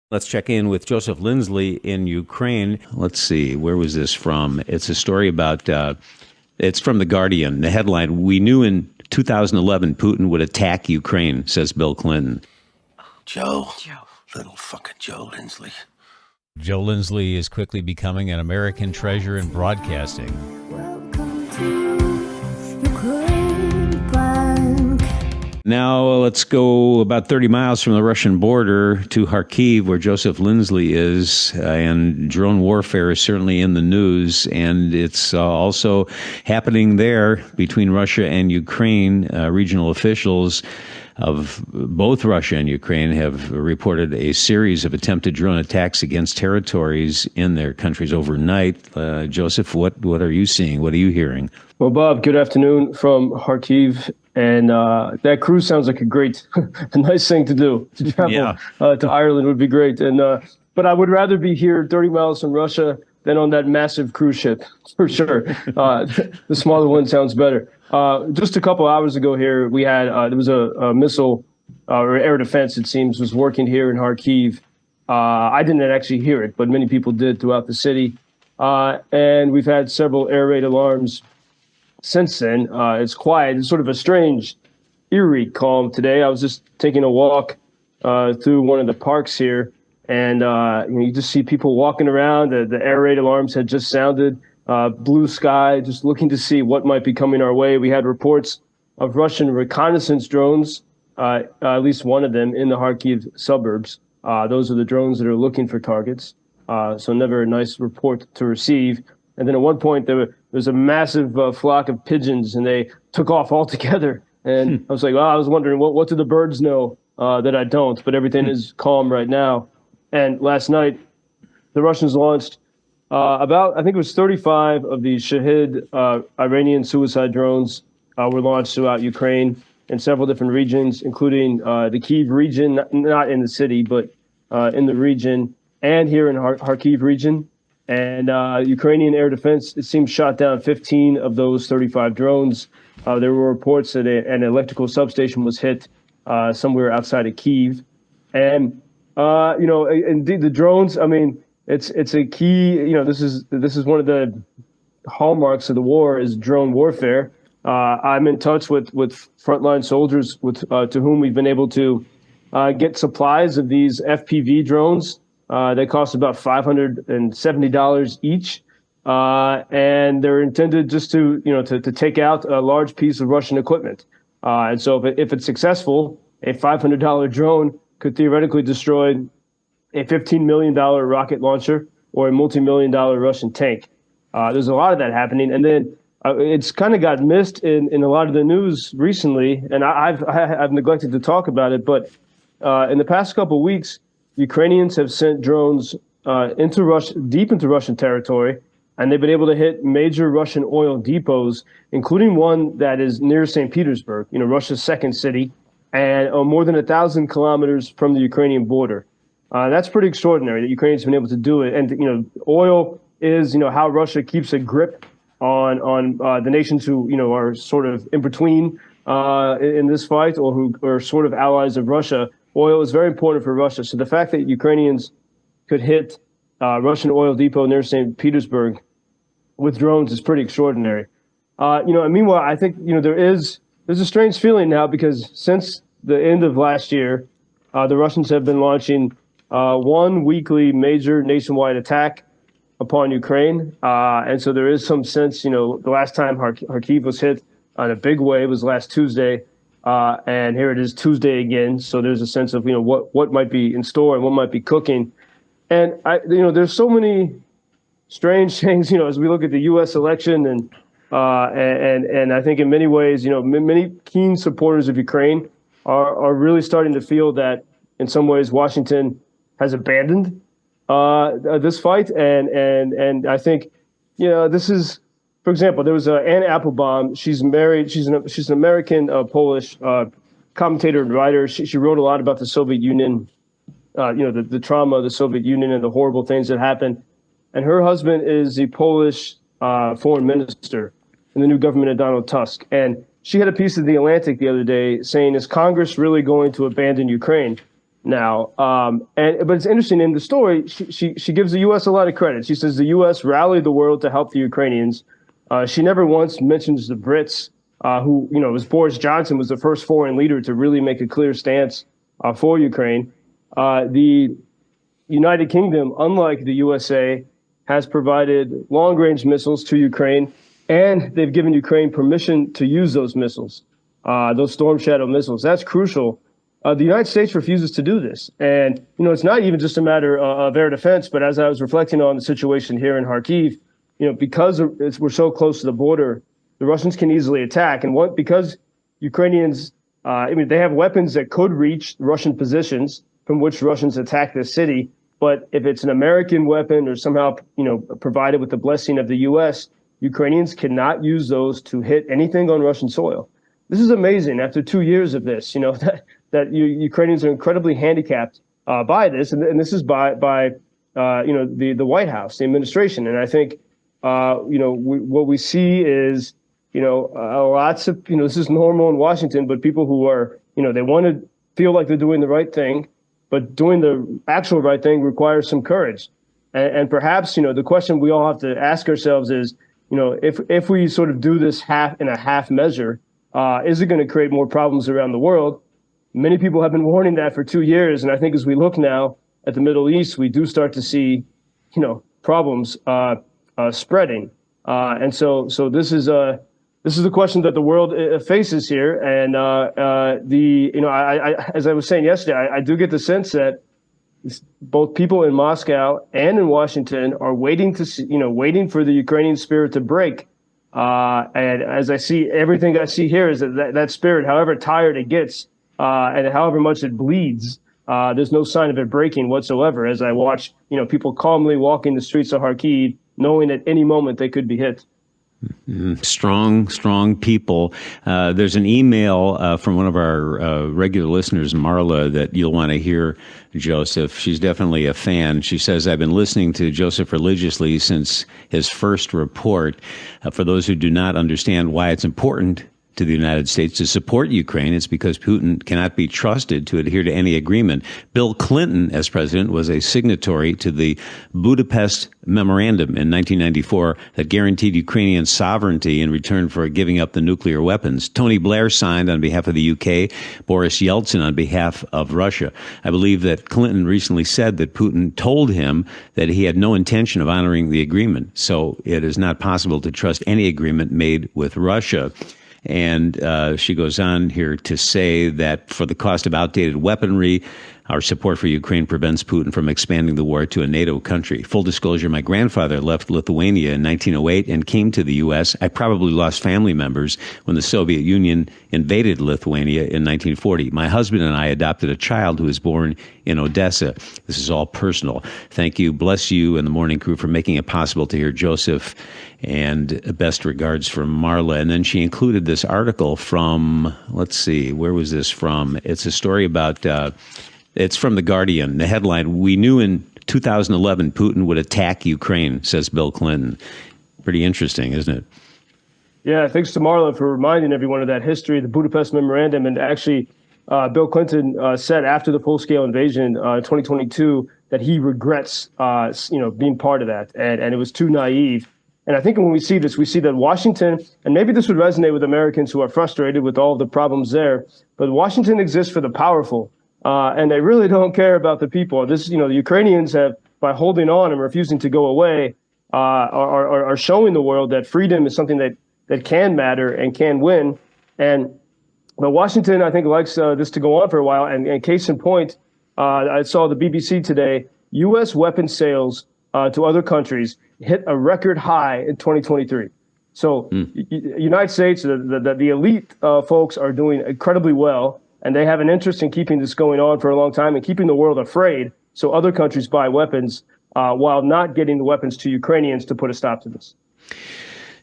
Let's check in with Joseph Lindsley in Ukraine. Let's see, where was this from? It's a story about, it's from The Guardian. The headline, "We knew in 2011 Putin would attack Ukraine," says Bill Clinton. Joe. Little fucking Joe Lindsley. Joe Lindsley is quickly becoming an American treasure in broadcasting. Welcome to Ukraine Bank. Now let's go about 30 miles from the Russian border to Kharkiv, where Joseph Lindsley is, and drone warfare is certainly in the news, and it's also happening there between Russia and Ukraine. Regional officials of both Russia and Ukraine have reported a series of attempted drone attacks against territories in their countries overnight. Joseph, what are you seeing? What are you hearing? Well, Bob, good afternoon from Kharkiv. And that cruise sounds like a nice thing to do. To travel to Ireland would be great. And but I would rather be here 30 miles from Russia than on that massive cruise ship, for sure. The smaller one sounds better. Just a couple hours ago here, we had there was a missile or air defense, it seems, was working here in Kharkiv. I didn't actually hear it, but many people did throughout the city. And we've had several air raid alarms since then. It's quiet. It's sort of a strange, eerie calm today. I was just taking a walk through one of the parks here, and you just see people walking around. The air raid alarms had just sounded. Blue sky, just looking to see what might be coming our way. We had reports of Russian reconnaissance drones, at least one of them in the Kharkiv suburbs. Those are the drones that are looking for targets. So never a nice report to receive. And then at one point, there was a massive flock of pigeons, and they took off altogether. And I was like, well, I was wondering, what do the birds know that I don't? But everything is calm right now. And last night, the Russians launched I think it was 35 of the Shahid Iranian suicide drones were launched throughout Ukraine in several different regions, including the Kyiv region, not in the city, but in the region, and here in Kharkiv region. And Ukrainian air defense, it seems, shot down 15 of those 35 drones. There were reports that an electrical substation was hit somewhere outside of Kyiv. And, indeed, the drones, I mean, it's a key, this is one of the hallmarks of the war is drone warfare. I'm in touch with frontline soldiers to whom we've been able to get supplies of these FPV drones. They cost about $570 each, and they're intended just to take out a large piece of Russian equipment. And so if it's successful, a $500 drone could theoretically destroy a $15 million rocket launcher or a multi-million-dollar Russian tank. There's a lot of that happening, and then it's kind of got missed in a lot of the news recently, and I've neglected to talk about it. But in the past couple of weeks, Ukrainians have sent drones into Russia, deep into Russian territory, and they've been able to hit major Russian oil depots, including one that is near St. Petersburg, Russia's second city, and more than 1,000 kilometers from the Ukrainian border. That's pretty extraordinary that Ukraine's been able to do it. And, oil is, how Russia keeps a grip on the nations who, are sort of in between in this fight or who are sort of allies of Russia. Oil is very important for Russia. So the fact that Ukrainians could hit Russian oil depot near St. Petersburg with drones is pretty extraordinary. And meanwhile, I think, there's a strange feeling now because since the end of last year, the Russians have been launching one weekly major nationwide attack upon Ukraine. And so there is some sense, the last time Kharkiv was hit on a big way was last Tuesday. And here it is Tuesday again. So there's a sense of, what might be in store and what might be cooking. And, there's so many strange things, as we look at the U.S. election and I think in many ways, many keen supporters of Ukraine are really starting to feel that in some ways Washington has abandoned this fight. And I think, this is, for example, there was Anne Applebaum. She's married. She's an American Polish commentator and writer. She wrote a lot about the Soviet Union, the trauma of the Soviet Union and the horrible things that happened. And her husband is the Polish foreign minister in the new government of Donald Tusk. And she had a piece of The Atlantic the other day saying, is Congress really going to abandon Ukraine? now. But it's interesting in the story. She gives the U.S. a lot of credit. She says the U.S. rallied the world to help the Ukrainians. She never once mentions the Brits, who, you know, was Boris Johnson was the first foreign leader to really make a clear stance for Ukraine. The United Kingdom, unlike the USA, has provided long-range missiles to Ukraine, and they've given Ukraine permission to use those missiles, those Storm Shadow missiles. That's crucial. The United States refuses to do this. And, you know, it's not even just a matter of air defense, but as I was reflecting on the situation here in Kharkiv, you know, because we're so close to the border, the Russians can easily attack. And because Ukrainians, I mean, they have weapons that could reach Russian positions from which Russians attack this city. But if it's an American weapon or somehow, you know, provided with the blessing of the U.S., Ukrainians cannot use those to hit anything on Russian soil. This is amazing. After 2 years of this, you know, that Ukrainians are incredibly handicapped by this, and this is by you know, the White House, the administration. And I think you know, what we see is, you know, lots of, you know, this is normal in Washington, but people who are, you know, they want to feel like they're doing the right thing, but doing the actual right thing requires some courage. And perhaps, you know, the question we all have to ask ourselves is, you know, if we sort of do this in a half measure, is it going to create more problems around the world? Many people have been warning that for 2 years. And I think as we look now at the Middle East, we do start to see, you know, problems spreading. And so this is the question that the world faces here. And you know, I as I was saying yesterday, I do get the sense that both people in Moscow and in Washington are waiting to see, you know, waiting for the Ukrainian spirit to break. And as I see, everything I see here is that spirit, however tired it gets, and however much it bleeds, there's no sign of it breaking whatsoever. As I watch, you know, people calmly walking the streets of Kharkiv, knowing at any moment they could be hit. Strong people. There's an email from one of our regular listeners, Marla, that you'll want to hear, Joseph. She's definitely a fan. She says, I've been listening to Joseph religiously since his first report. For those who do not understand why it's important to the United States to support Ukraine, it's because Putin cannot be trusted to adhere to any agreement. Bill Clinton, as president, was a signatory to the Budapest Memorandum in 1994 that guaranteed Ukrainian sovereignty in return for giving up the nuclear weapons. Tony Blair signed on behalf of the UK, Boris Yeltsin on behalf of Russia. I believe that Clinton recently said that Putin told him that he had no intention of honoring the agreement. So it is not possible to trust any agreement made with Russia. And she goes on here to say that for the cost of outdated weaponry, our support for Ukraine prevents Putin from expanding the war to a NATO country. Full disclosure, my grandfather left Lithuania in 1908 and came to the U.S. I probably lost family members when the Soviet Union invaded Lithuania in 1940. My husband and I adopted a child who was born in Odessa. This is all personal. Thank you. Bless you and the morning crew for making it possible to hear Joseph, and best regards from Marla. And then she included this article from, let's see, where was this from? It's a story about... it's from The Guardian. The headline, we knew in 2011 Putin would attack Ukraine, says Bill Clinton. Pretty interesting, isn't it? Yeah, thanks to Marla for reminding everyone of that history, the Budapest Memorandum. And actually, Bill Clinton said after the full-scale invasion in 2022 that he regrets you know, being part of that. And it was too naive. And I think when we see this, we see that Washington, and maybe this would resonate with Americans who are frustrated with all of the problems there, but Washington exists for the powerful. And they really don't care about the people. This, you know, the Ukrainians have, by holding on and refusing to go away, are showing the world that freedom is something that can matter and can win. But Washington, I think, likes this to go on for a while. And case in point, I saw the BBC today, U.S. weapon sales to other countries hit a record high in 2023. So United States, the elite folks are doing incredibly well. And they have an interest in keeping this going on for a long time and keeping the world afraid so other countries buy weapons while not getting the weapons to Ukrainians to put a stop to this.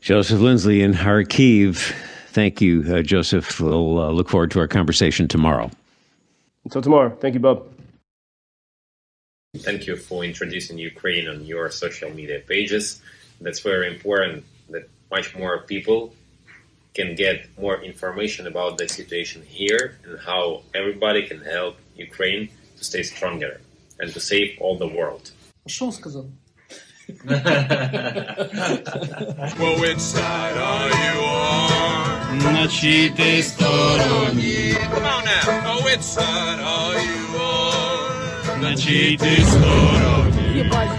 Joseph Lindsley in Kharkiv. Thank you, Joseph. We'll look forward to our conversation tomorrow. Until tomorrow. Thank you, Bob. Thank you for introducing Ukraine on your social media pages. That's very important that much more people can get more information about the situation here and how everybody can help Ukraine to to stay stronger and to save all the world. Що сказав? Well, which side are you on? На чиїй ти стороні? Come on now. Oh, which side are you on? На чиїй ти стороні? Єбать.